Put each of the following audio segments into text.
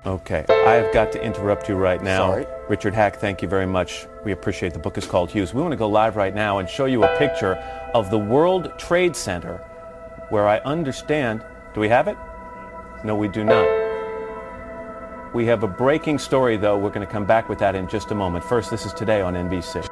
Okay, I have got to interrupt you right now. Sorry. Richard Hack, thank you very much. We appreciate the book is called Hughes. We want to go live right now and show you a picture of the World Trade Center where I understand, do we have it? No, we do not. We have a breaking story, though. We're going to come back with that in just a moment. First, this is Today on NBC.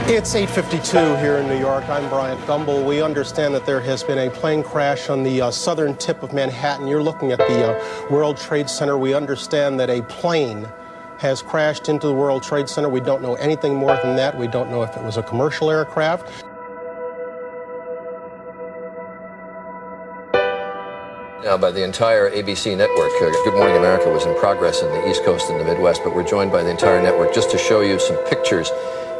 It's 8:52 here in New York. I'm Bryant Gumbel. We understand that there has been a plane crash on the southern tip of Manhattan. You're looking at the World Trade Center. We understand that a plane has crashed into the World Trade Center. We don't know anything more than that. We don't know if it was a commercial aircraft. Now, by the entire ABC network. Good Morning America was in progress in the East Coast and the Midwest, but we're joined by the entire network just to show you some pictures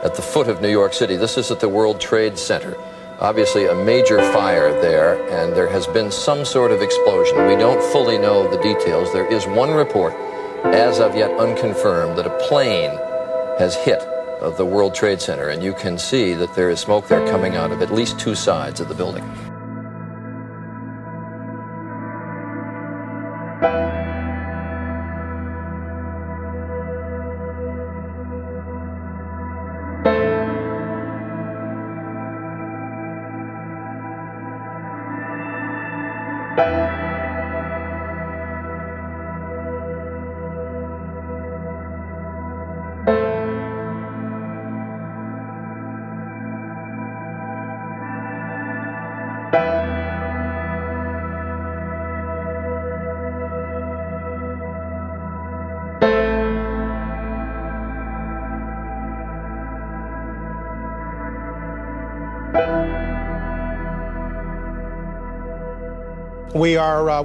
at the foot of New York City. This is at the World Trade Center. Obviously a major fire there, and there has been some sort of explosion. We don't fully know the details. There is one report, as of yet unconfirmed, that a plane has hit the World Trade Center, and you can see that there is smoke there coming out of at least two sides of the building.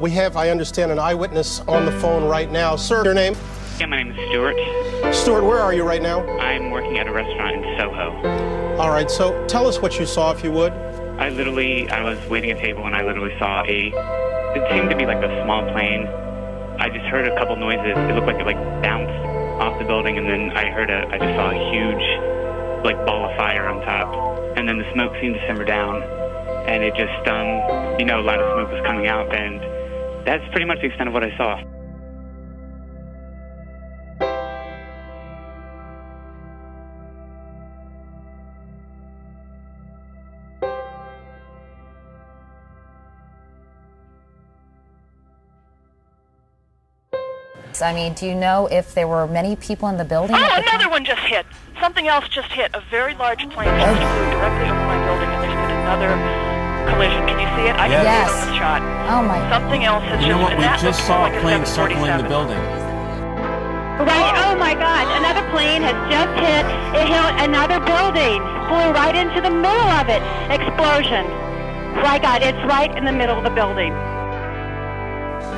We have, I understand, an eyewitness on the phone right now. Sir, your name? Yeah, my name is Stuart. Stuart, where are you right now? I'm working at a restaurant in Soho. All right, so tell us what you saw, if you would. I was waiting at a table and I literally saw it seemed to be like a small plane. I just heard a couple noises. It looked like it bounced off the building, and then I just saw a huge ball of fire on top. And then the smoke seemed to simmer down. And it just, a lot of smoke was coming out, and that's pretty much the extent of what I saw. I mean, do you know if there were many people in the building? Oh, another one just hit. Something else just hit. A very large plane just flew directly over my building, and there's been another collision. Can you see it? I can see it on the shot. Oh my. Something else has You know what? and We that just looks saw like a plane circling the building. Right, oh my God, another plane has just hit another building, flew right into the middle of it. Explosion. My God, it's right in the middle of the building.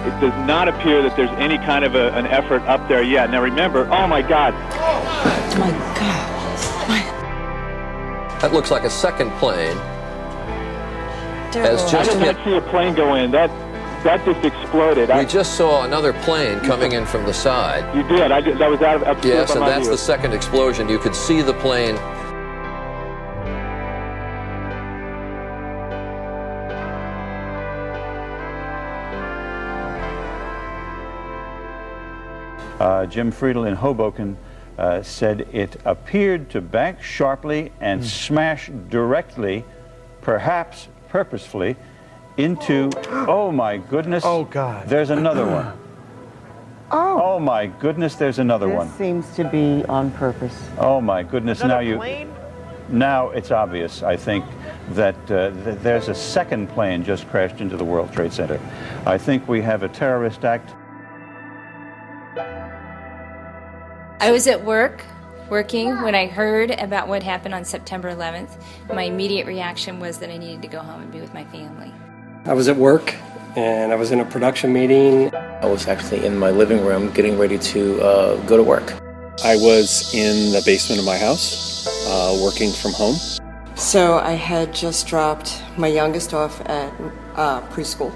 It does not appear that there's any kind of an effort up there yet. Now remember, oh my God. Oh my God. That looks like a second plane has just I did hit. not see a plane go in. That just exploded. We just saw another plane coming in from the side. You did. That was out of Yes, and that's the second explosion. You could see the plane. Jim Friedel in Hoboken said it appeared to bank sharply and smash directly, perhaps purposefully, into, oh my goodness. Oh God. There's another one. Oh my goodness, there's another one. This seems to be on purpose. Oh my goodness, now it's obvious, I think, that there's a second plane just crashed into the World Trade Center. I think we have a terrorist act. I was at work, working, when I heard about what happened on September 11th. My immediate reaction was that I needed to go home and be with my family. I was at work, and I was in a production meeting. I was actually in my living room getting ready to go to work. I was in the basement of my house, working from home. So I had just dropped my youngest off at preschool.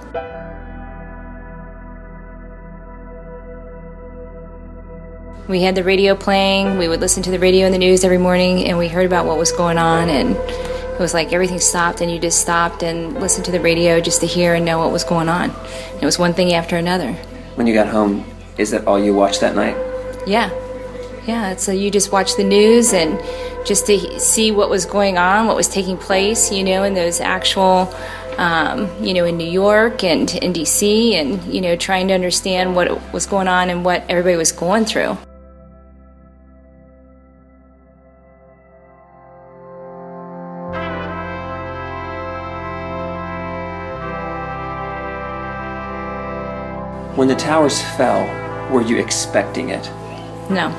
We had the radio playing. We would listen to the radio and the news every morning, and we heard about what was going on, and it was like everything stopped, and you just stopped and listened to the radio just to hear and know what was going on. It was one thing after another. When you got home, is that all you watched that night? Yeah. So you just watched the news and just to see what was going on, what was taking place, in those actual, in New York and in D.C. and, trying to understand what was going on and what everybody was going through. When the towers fell, were you expecting it? No.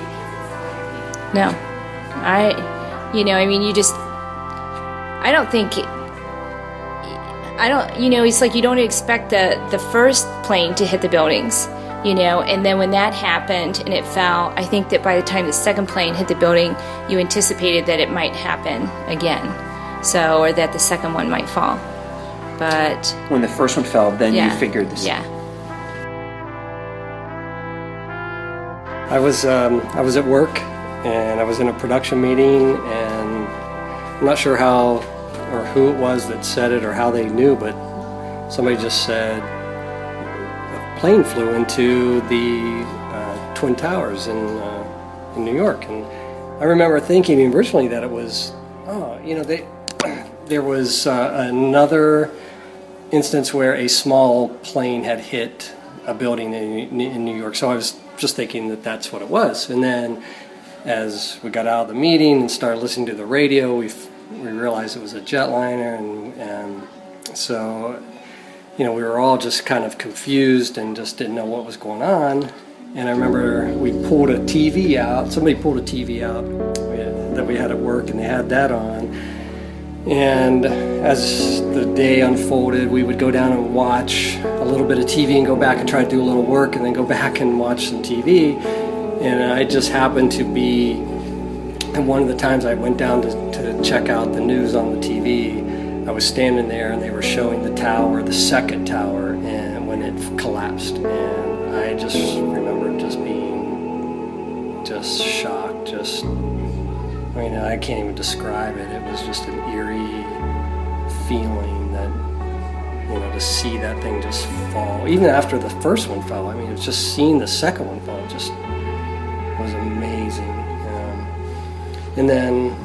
It's like you don't expect the first plane to hit the buildings, and then when that happened and it fell, I think that by the time the second plane hit the building, you anticipated that it might happen again, or that the second one might fall. But when the first one fell, then you figured this. Yeah. I was at work, and I was in a production meeting, and I'm not sure how or who it was that said it or how they knew, but somebody just said a plane flew into the Twin Towers in New York. And I remember thinking originally that it was, there was another instance where a small plane had hit a building in New York. So I was just thinking that that's what it was. And then as we got out of the meeting and started listening to the radio, we realized it was a jetliner, and so we were all just kind of confused and just didn't know what was going on. And I remember we pulled a TV out. Somebody pulled a TV out that we had at work, and they had that on. And as the day unfolded, we would go down and watch a little bit of TV and go back and try to do a little work and then go back and watch some TV. And I just happened to be, and one of the times I went down to check out the news on the TV, I was standing there and they were showing the tower, the second tower, and when it collapsed. And I just remember just being just shocked, I can't even describe it. It was just an eerie feeling that, to see that thing just fall. Even after the first one fell, it was just seeing the second one fall, just was amazing. And then,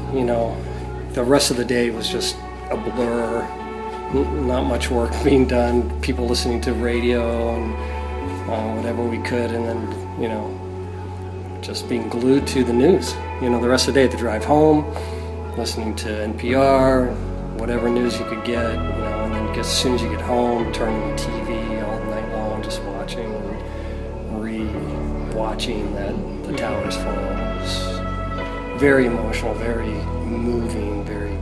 the rest of the day was just a blur, not much work being done, people listening to radio and whatever we could, and then, just being glued to the news. The rest of the day at the drive home, listening to NPR, whatever news you could get, and then as soon as you get home, turning the TV all night long, just watching and re-watching the towers fall. It was very emotional, very moving, very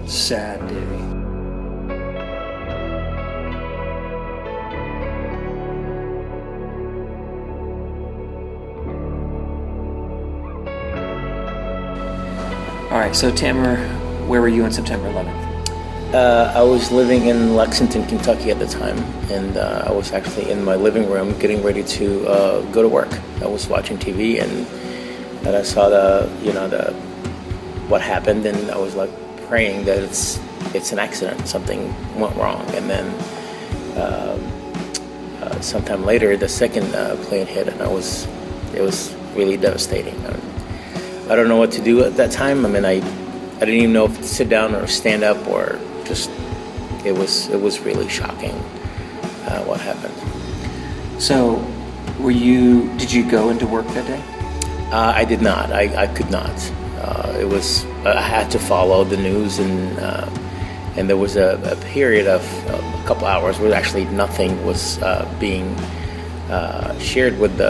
sad day. All right, so Tamara, where were you on September 11th? I was living in Lexington, Kentucky at the time, and I was actually in my living room getting ready to go to work. I was watching TV, and I saw what happened, and I was like praying that it's an accident, something went wrong, and then sometime later the second plane hit, and it was really devastating. I don't know what to do at that time. I didn't even know if to sit down or stand up, or just it was really shocking what happened. So, did you go into work that day? I did not. I could not. I had to follow the news, and there was a period of a couple hours where actually nothing was being shared with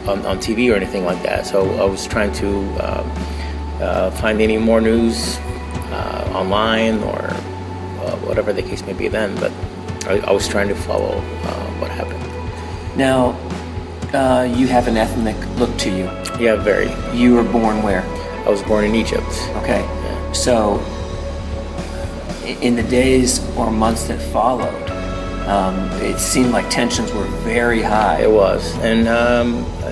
on TV or anything like that. So I was trying to find any more news online or whatever the case may be then, but I was trying to follow what happened. Now, you have an ethnic look to you. Yeah, very. You were born where? I was born in Egypt. Okay. Yeah. So, in the days or months that followed, it seemed like tensions were very high. It was, and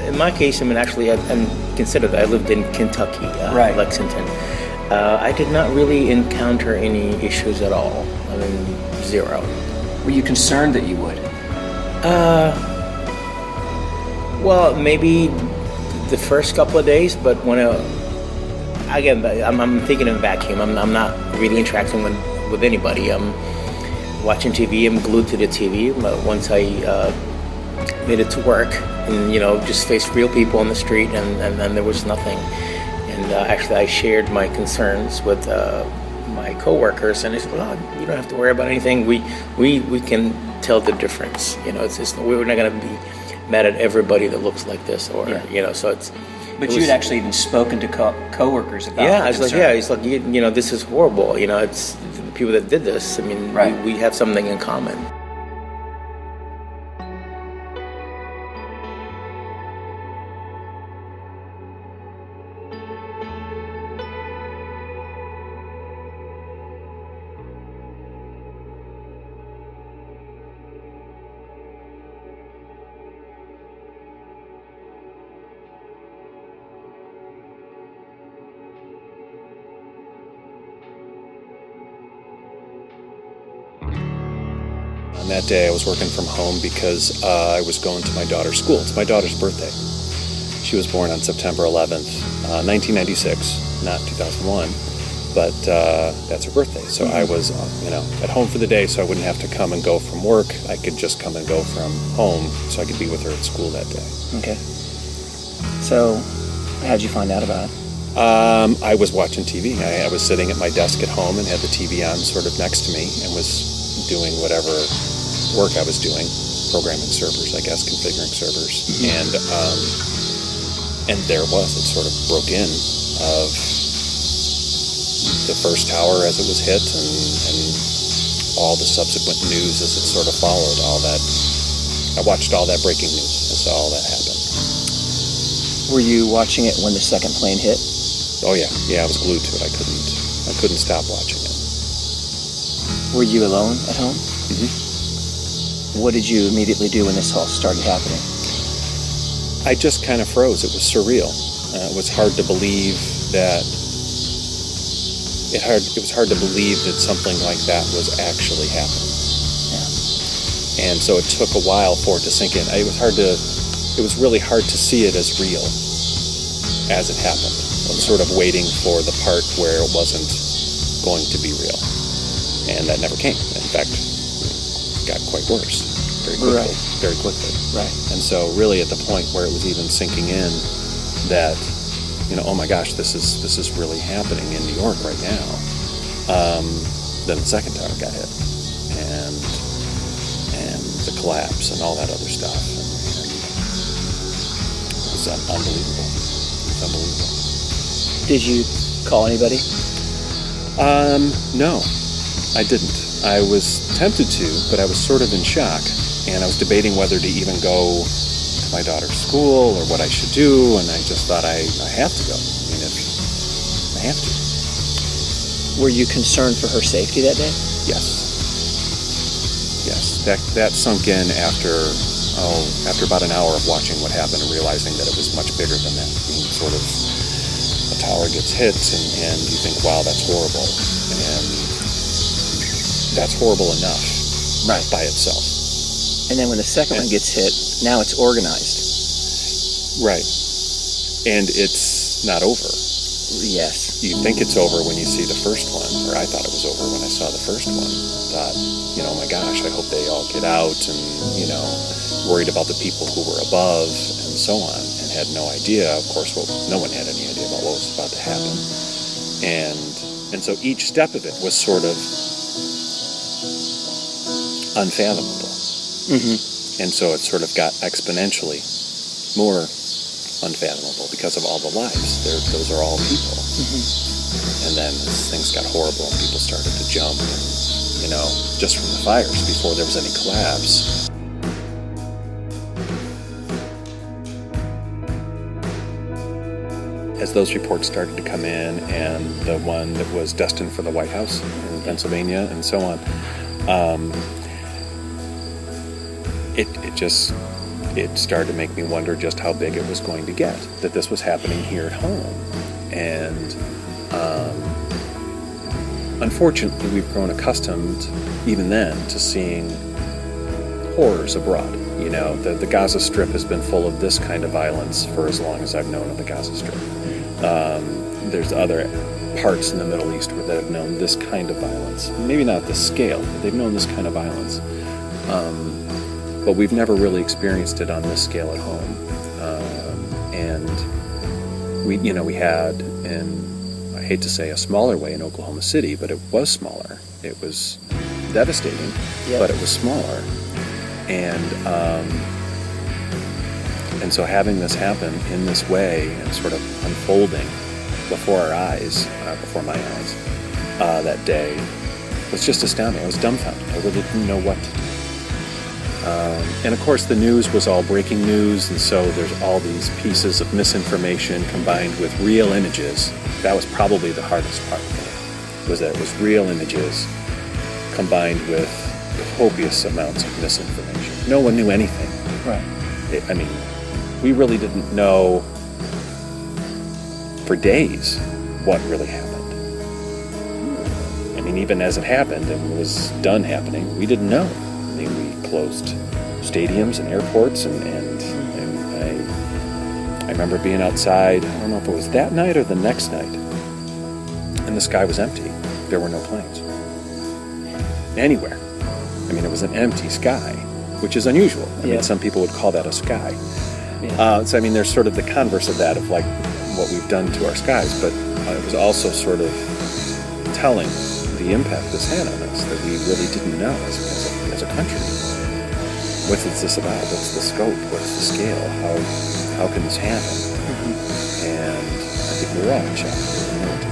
in my case, I mean, actually, I'm considered, I lived in Kentucky, Right. Lexington. I did not really encounter any issues at all. I mean, zero. Were you concerned that you would? Well, maybe the first couple of days, but when again, I'm thinking in a vacuum. I'm not really interacting with anybody. I'm watching TV. I'm glued to the TV. But once I made it to work and just faced real people on the street, and then there was nothing. And actually, I shared my concerns with my coworkers, and they said, "Well, you don't have to worry about anything. We can tell the difference. We're not going to be mad at everybody that looks like this, or So it's." But you had actually even spoken to coworkers about. Yeah, I was like, it's like this is horrible. It's the people that did this. I mean, right. we have something in common. On that day, I was working from home because I was going to my daughter's school. It's my daughter's birthday. She was born on September 11th, 1996, not 2001, but that's her birthday. So I was, at home for the day, so I wouldn't have to come and go from work. I could just come and go from home, so I could be with her at school that day. Okay. So, how'd you find out about it? I was watching TV. I was sitting at my desk at home and had the TV on sort of next to me and was doing whatever work I was doing, programming servers, I guess, configuring servers, and there it was. It sort of broke in of the first tower as it was hit, and all the subsequent news as it sort of followed. All that, I watched all that breaking news. I saw all that happen. Were you watching it when the second plane hit? Oh yeah, I was glued to it. I couldn't stop watching it. Were you alone at home? Mm-hmm. What did you immediately do when this all started happening? I just kind of froze. It was surreal. It was hard to believe that. It was hard to believe that something like that was actually happening. Yeah. And so it took a while for it to sink in. It was really hard to see it as real as it happened. I was sort of waiting for the part where it wasn't going to be real. And that never came. In fact, it got quite worse very quickly. Right. Very quickly. Right. And so really at the point where it was even sinking in that, oh my gosh, this is really happening in New York right now, then the second tower got hit. And the collapse and all that other stuff. And it was unbelievable. It was unbelievable. Did you call anybody? No. I didn't. I was tempted to, but I was sort of in shock, and I was debating whether to even go to my daughter's school or what I should do, and I just thought I have to go. I mean, I have to. Were you concerned for her safety that day? Yes. That sunk in after about an hour of watching what happened and realizing that it was much bigger than that. I mean, sort of a tower gets hit, and you think, wow, that's horrible, and that's horrible enough by itself. And then when the second one gets hit, now it's organized. Right. And it's not over. Yes. You think it's over when you see the first one, or I thought it was over when I saw the first one. Thought, oh my gosh, I hope they all get out, and, worried about the people who were above and so on, and had no idea, of course, no one had any idea about what was about to happen. And so each step of it was sort of unfathomable. Mm-hmm. And so it sort of got exponentially more unfathomable because of all the lives. Those are all people. Mm-hmm. And then as things got horrible and people started to jump, and, just from the fires before there was any collapse. As those reports started to come in, and the one that was destined for the White House in Pennsylvania and so on, it just it started to make me wonder just how big it was going to get, that this was happening here at home. And unfortunately, we've grown accustomed, even then, to seeing horrors abroad. You know, the Gaza Strip has been full of this kind of violence for as long as I've known of the Gaza Strip. There's other parts in the Middle East that have known this kind of violence. Maybe not the scale, but they've known this kind of violence. But we've never really experienced it on this scale at home. And we had, in, I hate to say a smaller way in Oklahoma City, but it was smaller. It was devastating, but it was smaller. And so having this happen in this way and sort of unfolding before our eyes, before my eyes, that day was just astounding. I was dumbfounded. I really didn't know what to do. And of course the news was all breaking news, and so there's all these pieces of misinformation combined with real images. That was probably the hardest part for me, was that it was real images combined with copious amounts of misinformation. No one knew anything. Right. We really didn't know for days what really happened. Even as it happened and was done happening, we didn't know. We closed stadiums and airports, and I remember being outside, I don't know if it was that night or the next night, and the sky was empty. There were no planes. Anywhere. It was an empty sky, which is unusual. Some people would call that a sky. There's sort of the converse of that, of like what we've done to our skies, but it was also sort of telling the impact this had on us, that we really didn't know as a country. What is this about? What's the scope? What's the scale? How can this happen? And I think we were all in shock. We didn't know what to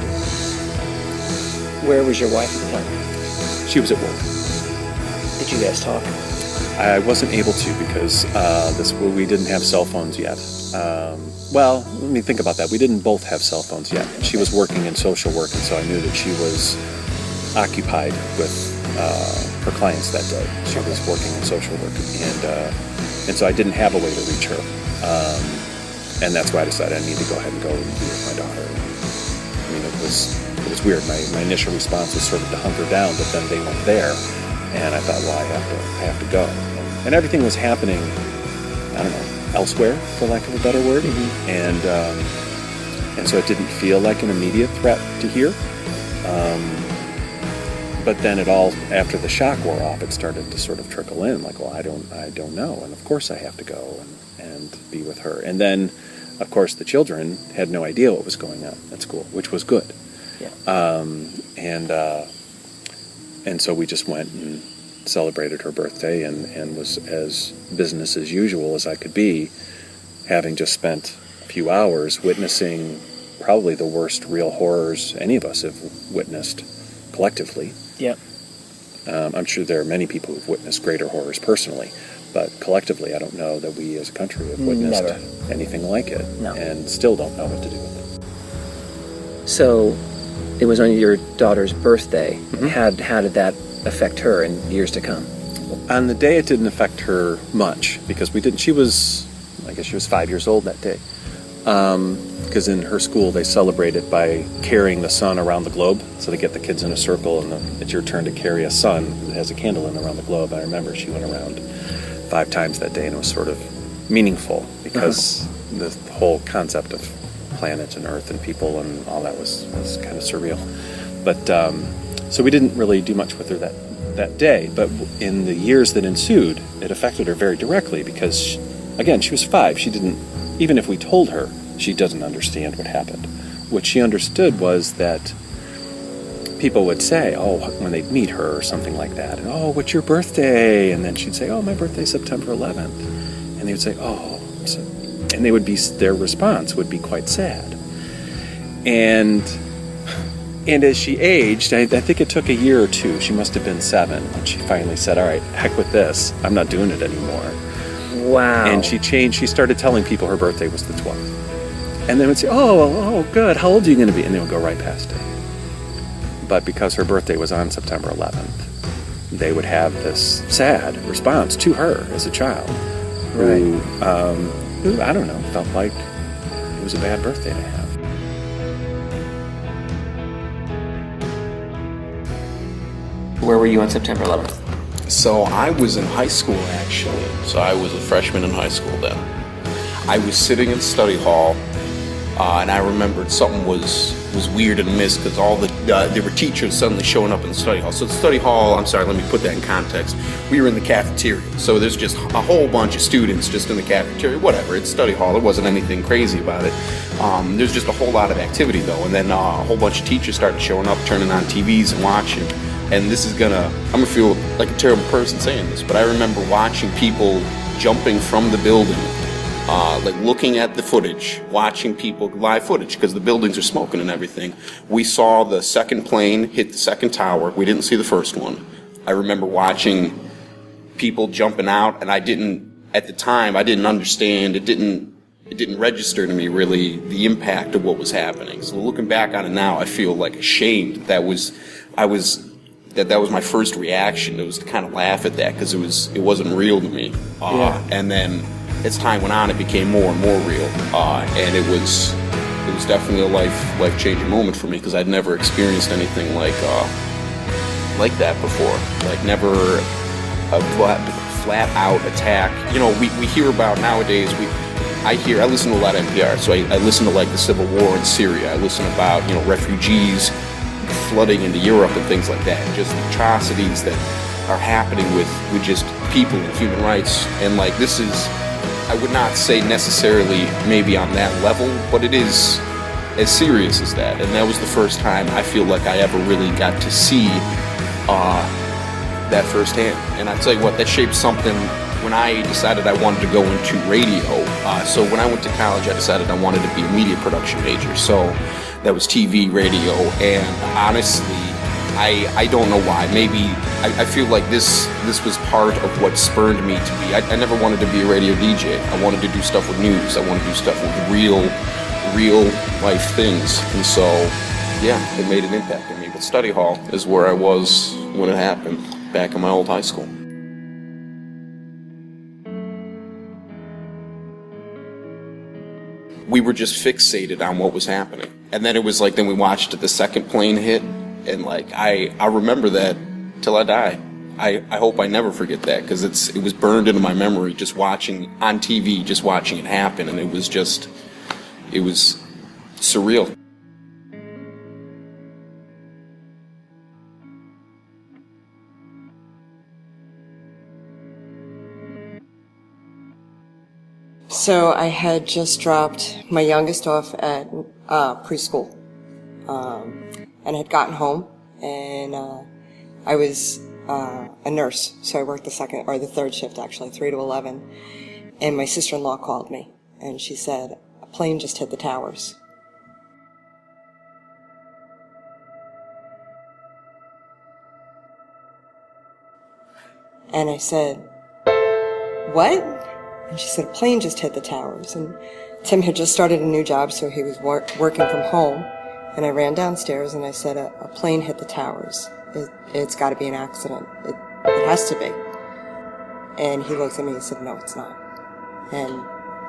do. Where was your wife at the time? She was at work. Did you guys talk? I wasn't able to because we didn't have cell phones yet. Well, let me think about that. We didn't both have cell phones yet. She was working in social work, and so I knew that she was occupied with her clients that day. She was working in social work, and so I didn't have a way to reach her. And that's why I decided I need to go ahead and go and be with my daughter. It was weird. My initial response was sort of to hunt her down, but then they weren't there, and I thought, well, I have to go. And everything was happening, I don't know, elsewhere, for lack of a better word, and so it didn't feel like an immediate threat to here. But then it all, after the shock wore off, it started to sort of trickle in, like, well, I don't know, and of course I have to go and be with her. And then, of course, the children had no idea what was going on at school, which was good. Yeah. And so we just went and celebrated her birthday and was as business as usual as I could be, having just spent a few hours witnessing probably the worst real horrors any of us have witnessed collectively. Yep. I'm sure there are many people who've witnessed greater horrors personally, but collectively I don't know that we as a country have witnessed anything like it, and still don't know what to do with it. So it was on your daughter's birthday. How did that affect her in years to come? On the day it didn't affect her much, because she was 5 years old that day. Because in her school they celebrate it by carrying the sun around the globe. So they get the kids in a circle, and it's your turn to carry a sun that has a candle in around the globe. I remember she went around 5 times that day, and it was sort of meaningful because the whole concept of planets and Earth and people and all that was kind of surreal. But so we didn't really do much with her that day. But in the years that ensued, it affected her very directly because, again, she was 5. She didn't, even if we told her, she doesn't understand what happened. What she understood was that people would say, when they'd meet her or something like that, and, what's your birthday? And then she'd say, my birthday's September 11th. And they would say, and their response would be quite sad. And as she aged, I think it took a year or two, she must have been 7, when she finally said, all right, heck with this, I'm not doing it anymore. Wow. And she started telling people her birthday was the 12th. And they would say, oh, good, how old are you going to be? And they would go right past it. But because her birthday was on September 11th, they would have this sad response to her as a child who, I don't know, felt like it was a bad birthday to have. Where were you on September 11th? So I was in high school, actually. So I was a freshman in high school then. I was sitting in study hall, and I remembered something was weird and amiss because there were teachers suddenly showing up in the study hall. So the study hall, I'm sorry, let me put that in context. We were in the cafeteria, so there's just a whole bunch of students just in the cafeteria. Whatever, it's study hall. There wasn't anything crazy about it. There's just a whole lot of activity though, and then a whole bunch of teachers started showing up, turning on TVs and watching. And I'm gonna feel like a terrible person saying this, but I remember watching people jumping from the building, like looking at the footage, watching people, live footage, because the buildings are smoking and everything. We saw the second plane hit the second tower. We didn't see the first one. I remember watching people jumping out, and at the time, I didn't understand. It didn't register to me really the impact of what was happening. So looking back on it now, I feel like ashamed that was my first reaction. It was to kind of laugh at that because it wasn't real to me. And then as time went on, it became more and more real. And it was definitely a life-changing moment for me because I'd never experienced anything like that before. Like never a flat out attack. You know, we hear about nowadays. I listen to a lot of NPR, so I listen to like the Civil War in Syria. I listen about refugees flooding into Europe and things like that, and just atrocities that are happening with just people and human rights. And like this is, I would not say necessarily maybe on that level, but it is as serious as that. And that was the first time I feel like I ever really got to see that firsthand. And I tell you what, that shaped something when I decided I wanted to go into radio. So when I went to college, I decided I wanted to be a media production major. So that was TV, radio, and honestly, I don't know why. Maybe I feel like this was part of what spurred me to be. I never wanted to be a radio DJ. I wanted to do stuff with news. I wanted to do stuff with real life things. And so, yeah, it made an impact on me. But study hall is where I was when it happened, back in my old high school. We were just fixated on what was happening. And then it was like, then we watched the second plane hit, and like, I remember that till I die. I hope I never forget that, because it was burned into my memory, just watching on TV, just watching it happen, and it was surreal. So I had just dropped my youngest off at preschool, and had gotten home, and I was a nurse, so I worked the third shift actually, 3 to 11, and my sister-in-law called me, and she said, a plane just hit the towers. And I said, what? And she said, a plane just hit the towers. And Tim had just started a new job, so he was working from home. And I ran downstairs and I said, a plane hit the towers. It's got to be an accident. It has to be. And he looked at me and said, no, it's not. And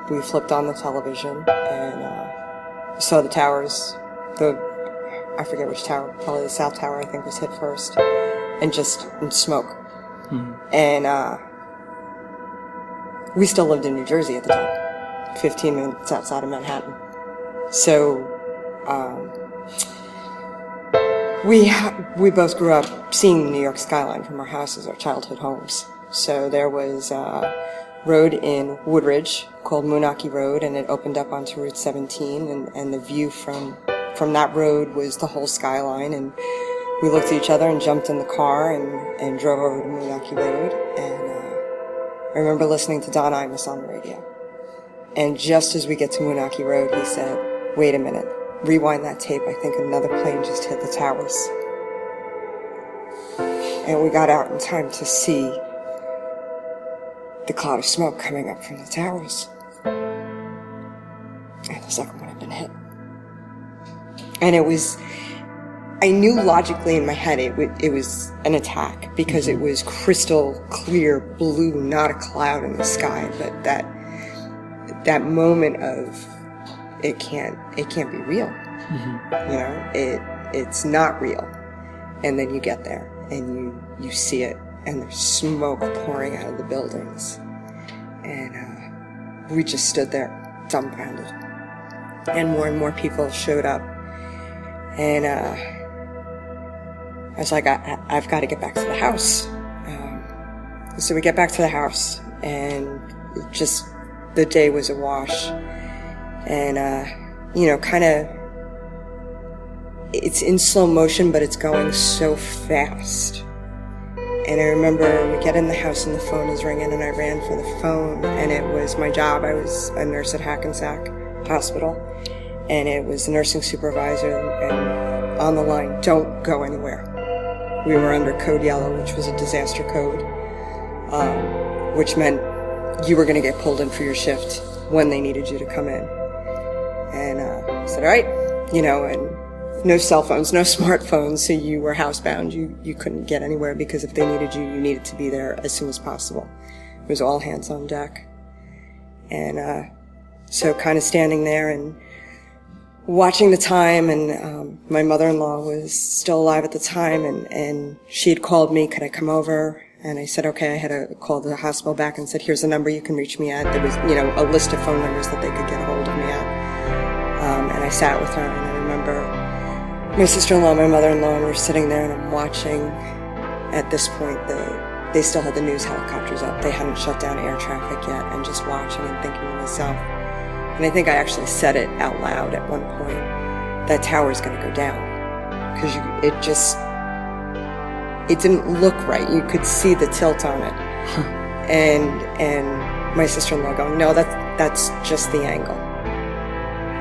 we flipped on the television and saw the towers. I forget which tower, probably the South Tower, I think, was hit first. And just in smoke. Mm-hmm. And we still lived in New Jersey at the time, 15 minutes outside of Manhattan. So we both grew up seeing the New York skyline from our houses, our childhood homes. So there was a road in Woodridge called Moonachie Road, and it opened up onto Route 17, and the view from that road was the whole skyline. And we looked at each other and jumped in the car and drove over to Moonachie Road. And I remember listening to Don Imus on the radio. And just as we get to Moonachie Road, he said, wait a minute, rewind that tape. I think another plane just hit the towers. And we got out in time to see the cloud of smoke coming up from the towers. And the second one had been hit. And it was I knew logically in my head it was an attack because it was crystal clear blue, not a cloud in the sky. But that moment of it can't be real. You know, it's not real. And then you get there and you see it, and there's smoke pouring out of the buildings, and we just stood there dumbfounded. And more people showed up, and I was like, I've got to get back to the house. So we get back to the house, and just the day was awash. And, you know, kind of, it's in slow motion, but it's going so fast. And I remember we get in the house and the phone is ringing, and I ran for the phone, and it was my job. I was a nurse at Hackensack Hospital, and it was the nursing supervisor, and on the line, don't go anywhere. We were under Code Yellow, which was a disaster code, which meant you were going to get pulled in for your shift when they needed you to come in. And I said, all right, you know, and no cell phones, no smartphones, so you were housebound. You couldn't get anywhere because if they needed you, you needed to be there as soon as possible. It was all hands on deck. And so kind of standing there and watching the time, and my mother-in-law was still alive at the time, and she had called me, could I come over? And I said, okay. I had to call the hospital back and said, here's the number you can reach me at. There was, you know, a list of phone numbers that they could get a hold of me at. And I sat with her, and I remember my sister-in-law and my mother-in-law, and we're sitting there, and I'm watching. At this point, they still had the news helicopters up. They hadn't shut down air traffic yet, and just watching and thinking to myself, and I think I actually said it out loud at one point, that tower's going to go down. Because it didn't look right. You could see the tilt on it. And my sister-in-law going, no, that's just the angle.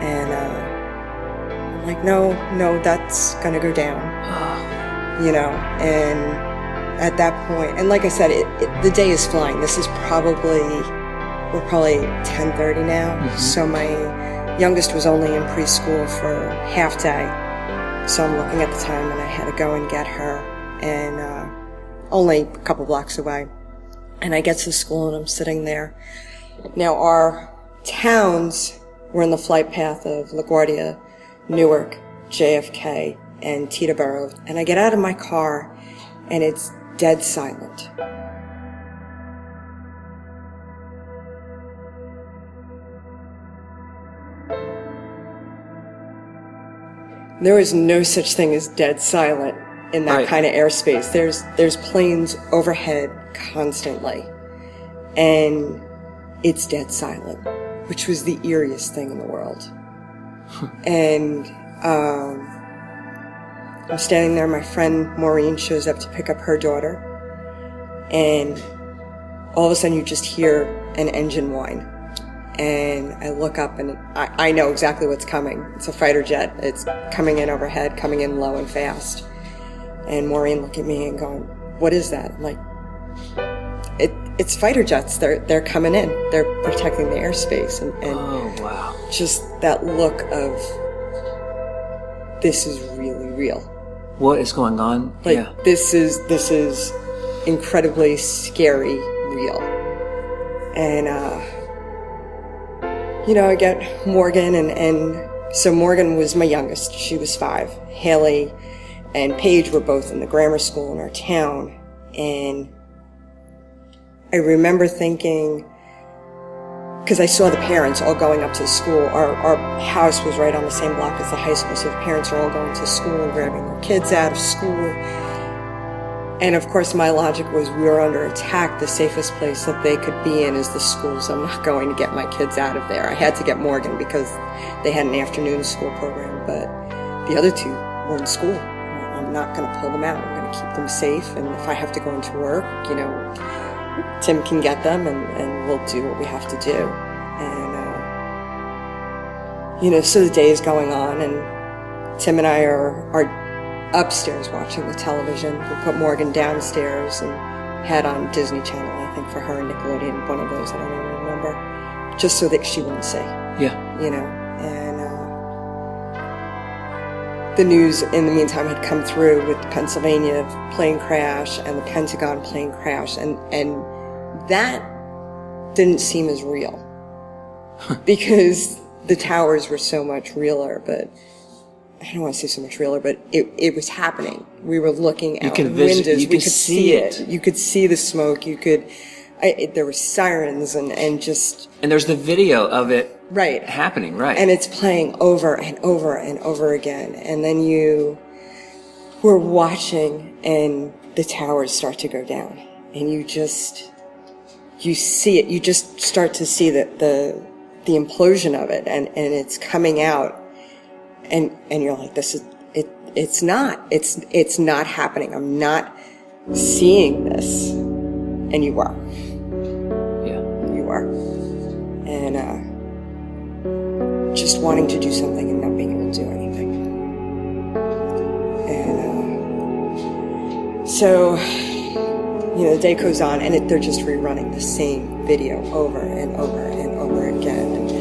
And I'm like, no, that's going to go down. You know, and at that point, and like I said, the day is flying. This is we're probably 10:30 now. Mm-hmm. So my youngest was only in preschool for half day. So I'm looking at the time, and I had to go and get her, and only a couple blocks away. And I get to the school, and I'm sitting there. Now, our towns were in the flight path of LaGuardia, Newark, JFK, and Teterboro. And I get out of my car, and it's dead silent. There is no such thing as dead silent in that kind of airspace. There's planes overhead constantly, and it's dead silent, which was the eeriest thing in the world. And I'm standing there. My friend Maureen shows up to pick up her daughter, and all of a sudden you just hear an engine whine. And I look up, and I know exactly what's coming. It's a fighter jet. It's coming in overhead, coming in low and fast. And Maureen looked at me and going, what is that? I'm like, it's fighter jets. They're coming in. They're protecting the airspace. And oh, wow. Just that look of, this is really real. What is going on? Like, this is incredibly scary real. And, you know, I get Morgan, and so Morgan was my youngest. She was 5. Haley and Paige were both in the grammar school in our town. And I remember thinking, because I saw the parents all going up to the school. Our house was right on the same block as the high school, so the parents are all going to school and grabbing their kids out of school. And of course, my logic was, we were under attack. The safest place that they could be in is the school, so I'm not going to get my kids out of there. I had to get Morgan because they had an afternoon school program, but the other 2 were in school. I'm not going to pull them out. I'm going to keep them safe, and if I have to go into work, you know, Tim can get them, and we'll do what we have to do. And, you know, so the day is going on, and Tim and I are upstairs watching the television. We put Morgan downstairs and had on Disney Channel, I think, for her, and Nickelodeon, one of those, I don't even remember, just so that she wouldn't see. Yeah. You know, the news in the meantime had come through with the Pennsylvania plane crash and the Pentagon plane crash, and that didn't seem as real because the towers were so much realer, but I don't want to say so much realer, but it was happening. We were looking out the windows. You could see it. You could see the smoke. There were sirens and just... And there's the video of it right happening, right. And it's playing over and over and over again. And then you were watching and the towers start to go down. And you see it. You just start to see the implosion of it. And it's coming out. And you're like, it's not happening. I'm not seeing this. And you are. Yeah. You are. And just wanting to do something and not being able to do anything. And so, the day goes on and they're just rerunning the same video over and over and over again. And,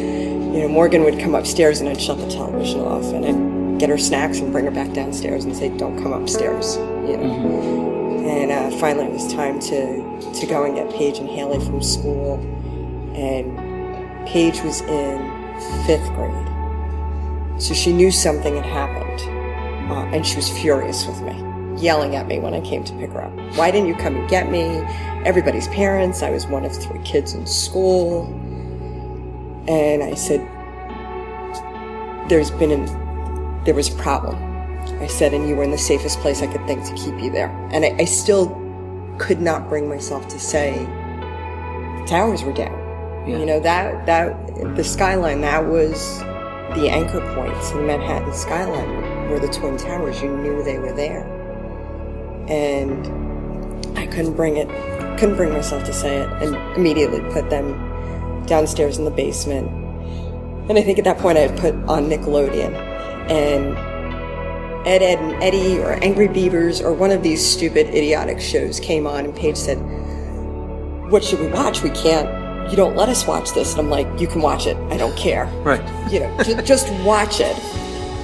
Morgan would come upstairs and I'd shut the television off and I'd get her snacks and bring her back downstairs and say, don't come upstairs, And finally it was time to go and get Paige and Haley from school. And Paige was in 5th grade. So she knew something had happened. And she was furious with me, yelling at me when I came to pick her up. Why didn't you come and get me? Everybody's parents. I was one of 3 kids in school. And I said, there was a problem. I said, and you were in the safest place I could think to keep you there. And I still could not bring myself to say the towers were down. Yeah. That the skyline, that was the anchor points in the Manhattan skyline were the Twin Towers. You knew they were there. And I couldn't bring myself to say it, and immediately put them downstairs in the basement. And I think at that point I had put on Nickelodeon. And Ed, Edd and Eddie or Angry Beavers or one of these stupid idiotic shows came on, and Paige said, what should we watch? You don't let us watch this. And I'm like, you can watch it. I don't care. Right. Just watch it.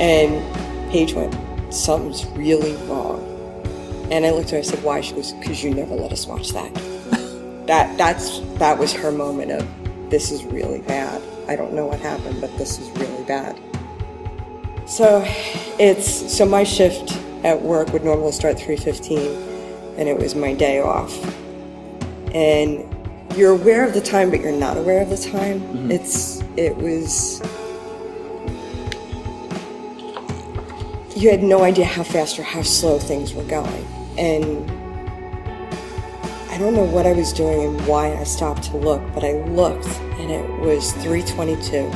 And Paige went, something's really wrong. And I looked at her and I said, why? She goes, because you never let us watch that. That was her moment of, this is really bad. I don't know what happened, but this is really bad. So my shift at work would normally start 3:15, and it was my day off. And you're aware of the time, but you're not aware of the time. Mm-hmm. You had no idea how fast or how slow things were going. And I don't know what I was doing and why I stopped to look, but I looked, and it was 3:22.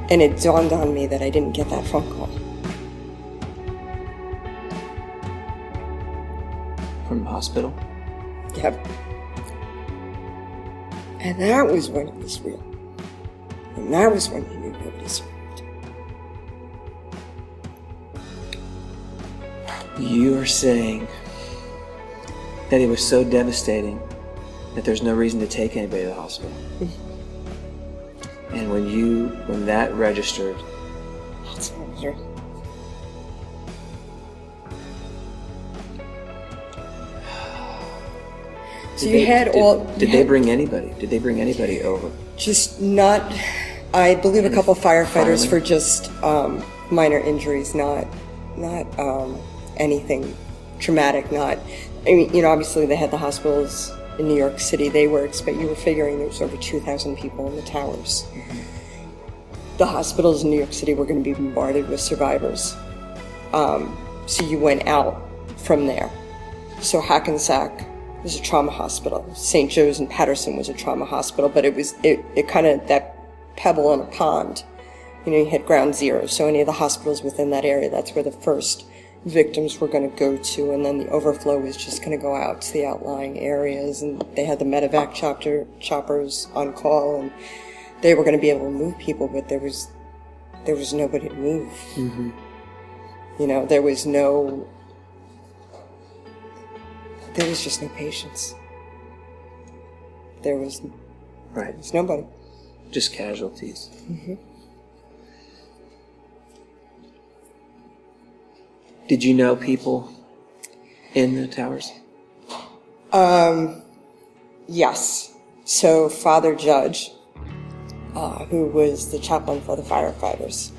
And it dawned on me that I didn't get that phone call. From the hospital? Yep. And that was when it was real. And that was when you knew nobody survived. You are saying that it was so devastating that there's no reason to take anybody to the hospital. And when that registered, that's what I'm hearing. So Did they bring anybody? Did they bring anybody over? Just not. I believe a couple firefighters for just minor injuries, not anything traumatic. Obviously they had the hospitals in New York City. You were figuring there was over 2,000 people in the towers. Mm-hmm. The hospitals in New York City were going to be bombarded with survivors. So you went out from there. So Hackensack was a trauma hospital. St. Joe's and Patterson was a trauma hospital, but it kind of that pebble in a pond. You had ground zero. So any of the hospitals within that area, that's where the first victims were going to go to, and then the overflow was just going to go out to the outlying areas, and they had the medevac choppers on call, and they were going to be able to move people, but there was nobody to move. Mm-hmm. There was just no patience. There was nobody. Just casualties. Mm-hmm. Did you know people in the towers? Yes. So Father Judge, who was the chaplain for the firefighters,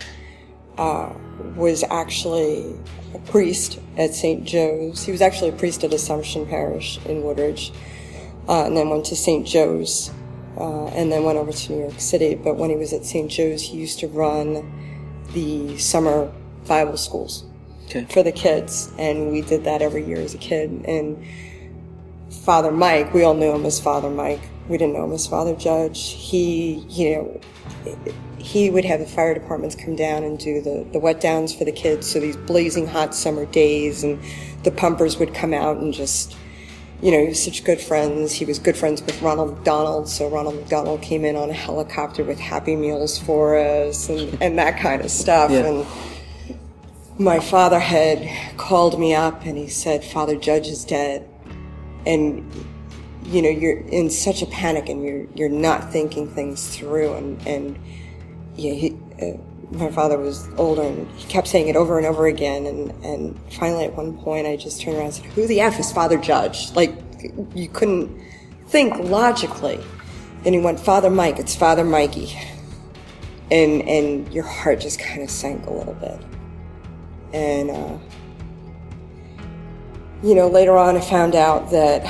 was actually a priest at St. Joe's. He was actually a priest at Assumption Parish in Woodridge, and then went to St. Joe's, and then went over to New York City. But when he was at St. Joe's, he used to run the summer Bible schools for the kids, and we did that every year as a kid. And Father Mike, we all knew him as Father Mike. We didn't know him as Father Judge. He would have the fire departments come down and do the wet downs for the kids. So these blazing hot summer days, and the pumpers would come out and just, he was such good friends. He was good friends with Ronald McDonald. So Ronald McDonald came in on a helicopter with Happy Meals for us and that kind of stuff. Yeah. And my father had called me up and he said, Father Judge is dead. And you're in such a panic and you're not thinking things through. And my father was older and he kept saying it over and over again. And finally at one point I just turned around and said, who the F is Father Judge? Like, you couldn't think logically. And he went, Father Mike, it's Father Mikey. And your heart just kind of sank a little bit. And, later on I found out that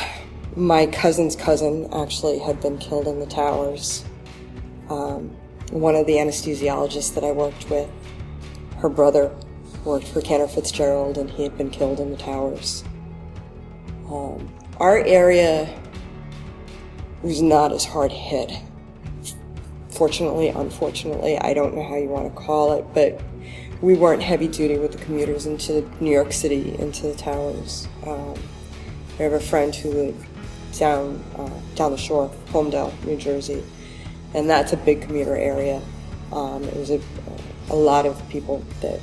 my cousin's cousin actually had been killed in the towers. One of the anesthesiologists that I worked with, her brother worked for Cantor Fitzgerald, and he had been killed in the towers. Our area was not as hard hit. Fortunately, unfortunately, I don't know how you want to call it, but we weren't heavy duty with the commuters into New York City, into the towers. I have a friend who lived down the shore, Homedale, New Jersey, and that's a big commuter area. It was a lot of people that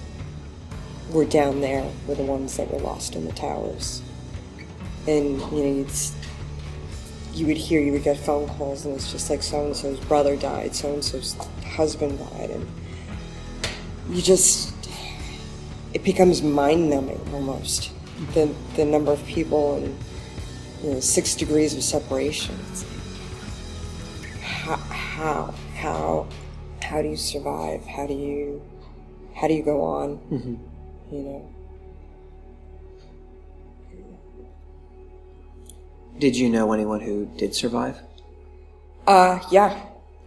were down there were the ones that were lost in the towers. And you would get phone calls, and it's just like so-and-so's brother died, so-and-so's husband died, and it becomes mind-numbing almost. The number of people and 6 degrees of separation. It's like, how do you survive? How do you go on? Mm-hmm. Did you know anyone who did survive? Yeah.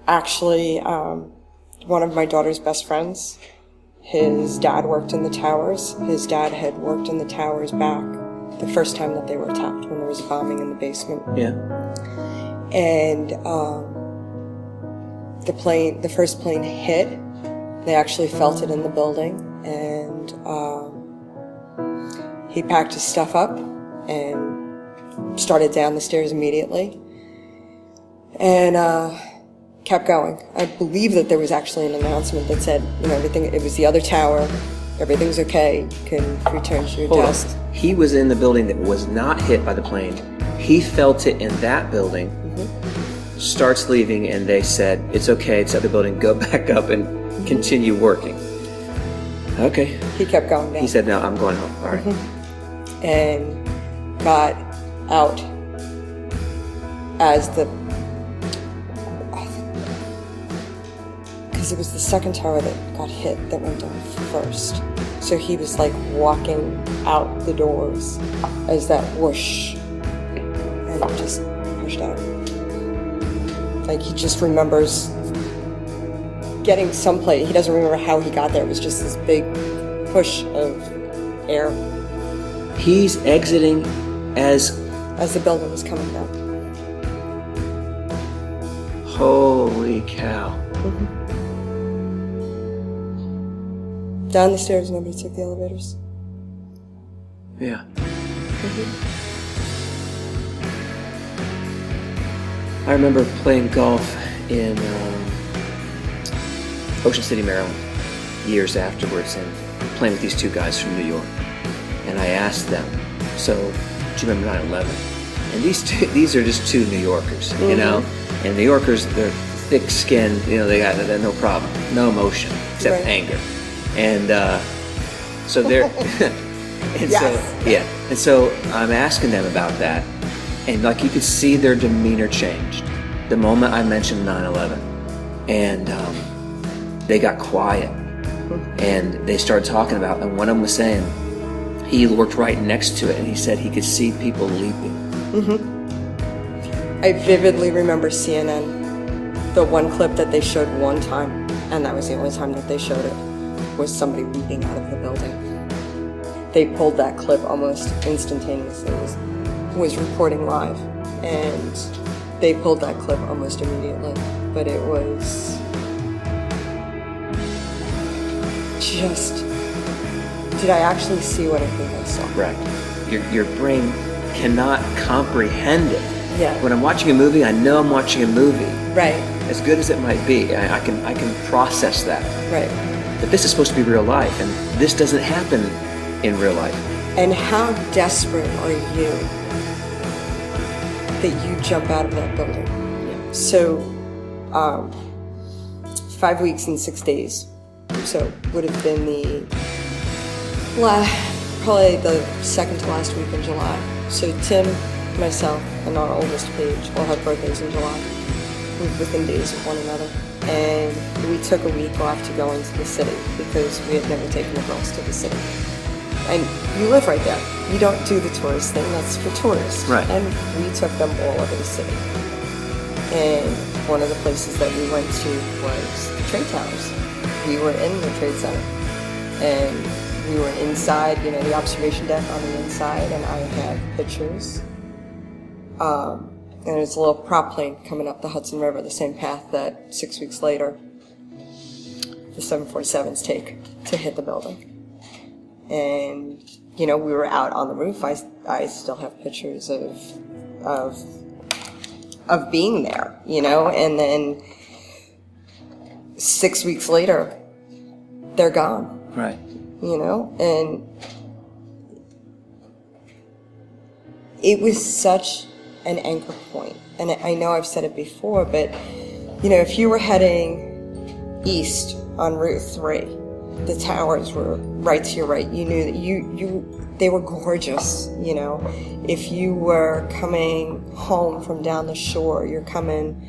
Actually, one of my daughter's best friends, his dad worked in the towers. His dad had worked in the towers back the first time that they were attacked, when there was a bombing in the basement. Yeah. And the first plane hit. They actually felt it in the building, and he packed his stuff up and started down the stairs immediately, and kept going. I believe that there was actually an announcement that said, everything. It was the other tower. Everything's okay. You can return to your desk. Hold on. He was in the building that was not hit by the plane. He felt it in that building. Mm-hmm. Starts leaving, and they said, "It's okay. It's at the building. Go back up and continue working." Okay. He kept going down. He said, "No, I'm going home." All right. Mm-hmm. And got out as because it was the second tower that got hit that went down first. So he was like walking out the doors as that whoosh, and just pushed out. Like, he just remembers getting someplace. He doesn't remember how he got there. It was just this big push of air. He's exiting as the building was coming down. Holy cow. Mm-hmm. Down the stairs, nobody took the elevators. Yeah. Mm-hmm. I remember playing golf in Ocean City, Maryland, years afterwards, and playing with these two guys from New York. And I asked them, "So, do you remember 9/11?" And these are just two New Yorkers, Mm-hmm. And New Yorkers, the thick skin, they got no problem, no emotion except Right. anger. And so they're, and so I'm asking them about that. And like you could see their demeanor changed the moment I mentioned 9/11. And they got quiet. And they started talking about, and one of them was saying, he worked right next to it, and he said he could see people leaping. I vividly remember CNN, the one clip that they showed one time, and that was the only time that they showed it, was somebody leaping out of the building. They pulled that clip almost instantaneously. It was reporting live, and they pulled that clip almost immediately. But it was just, did I actually see what I think I saw? Right. Your brain cannot comprehend it. Yeah. When I'm watching a movie, I know I'm watching a movie. Right. As good as it might be, I can process that. Right. But this is supposed to be real life, and this doesn't happen in real life. And how desperate are you that you jump out of that building? Yeah. So, 5 weeks and 6 days. So would have been probably the second to last week in July. So Tim, myself, and our oldest Paige all had birthdays in July. We were within days of one another. And we took a week off to go into the city because we had never taken the girls to the city. And you live right there. You don't do the tourist thing, that's for tourists. Right. And we took them all over the city. And one of the places that we went to was the trade towers. We were in the trade center. And we were inside, the observation deck on the inside, and I had pictures. And there's a little prop plane coming up the Hudson River, the same path that 6 weeks later the 747s take to hit the building. And, we were out on the roof. I still have pictures of being there, and then 6 weeks later, they're gone. Right. And it was such an anchor point. And I know I've said it before, but, if you were heading east on Route 3, the towers were right to your right. You knew that they were gorgeous, If you were coming home from down the shore, you're coming,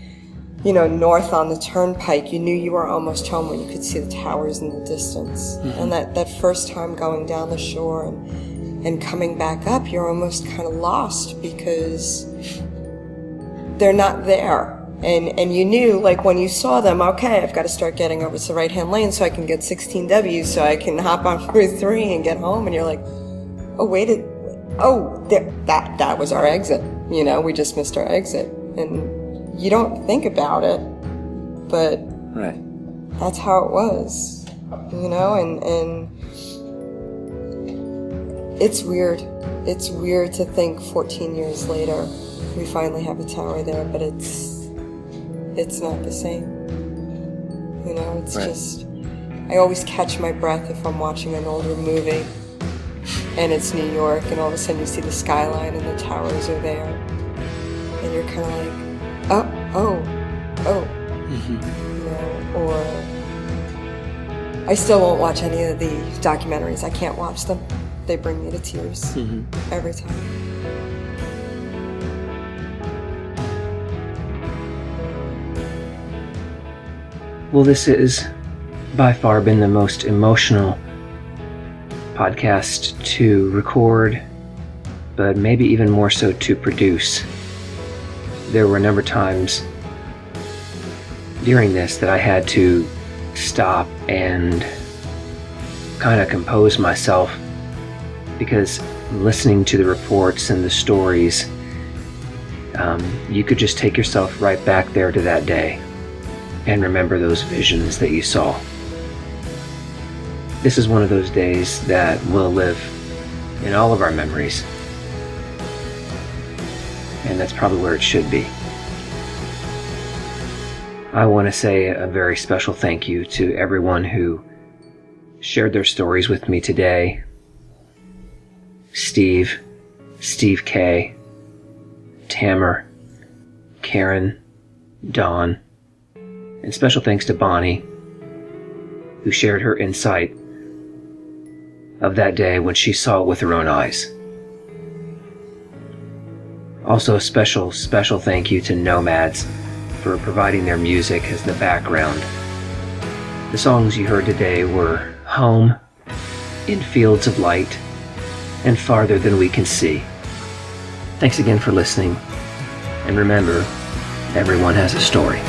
north on the turnpike, you knew you were almost home when you could see the towers in the distance. Mm-hmm. And that first time going down the shore and coming back up, you're almost kind of lost because they're not there. And you knew, like, when you saw them, okay, I've got to start getting over to the right-hand lane so I can get 16W so I can hop on Route 3 and get home. And you're like, that was our exit. We just missed our exit. And you don't think about it, but right. That's how it was, and it's weird. It's weird to think 14 years later we finally have a tower there, but it's not the same. It's right. just, I always catch my breath if I'm watching an older movie and it's New York and all of a sudden you see the skyline and the towers are there and you're kind of like, oh. Mm-hmm. Or I still won't watch any of the documentaries. I can't watch them. They bring me to tears every time. Well, this has by far been the most emotional podcast to record, but maybe even more so to produce. There were a number of times during this that I had to stop and kind of compose myself, because listening to the reports and the stories, you could just take yourself right back there to that day and remember those visions that you saw. This is one of those days that will live in all of our memories, and that's probably where it should be. I want to say a very special thank you to everyone who shared their stories with me today. Steve K, Tamer, Karen, Dawn, And special thanks to Bonnie, who shared her insight of that day when she saw it with her own eyes. Also a special thank you to Nomads for providing their music as the background. The songs you heard today were Home, In Fields of Light, and Farther Than We Can See. Thanks again for listening, and remember, everyone has a story.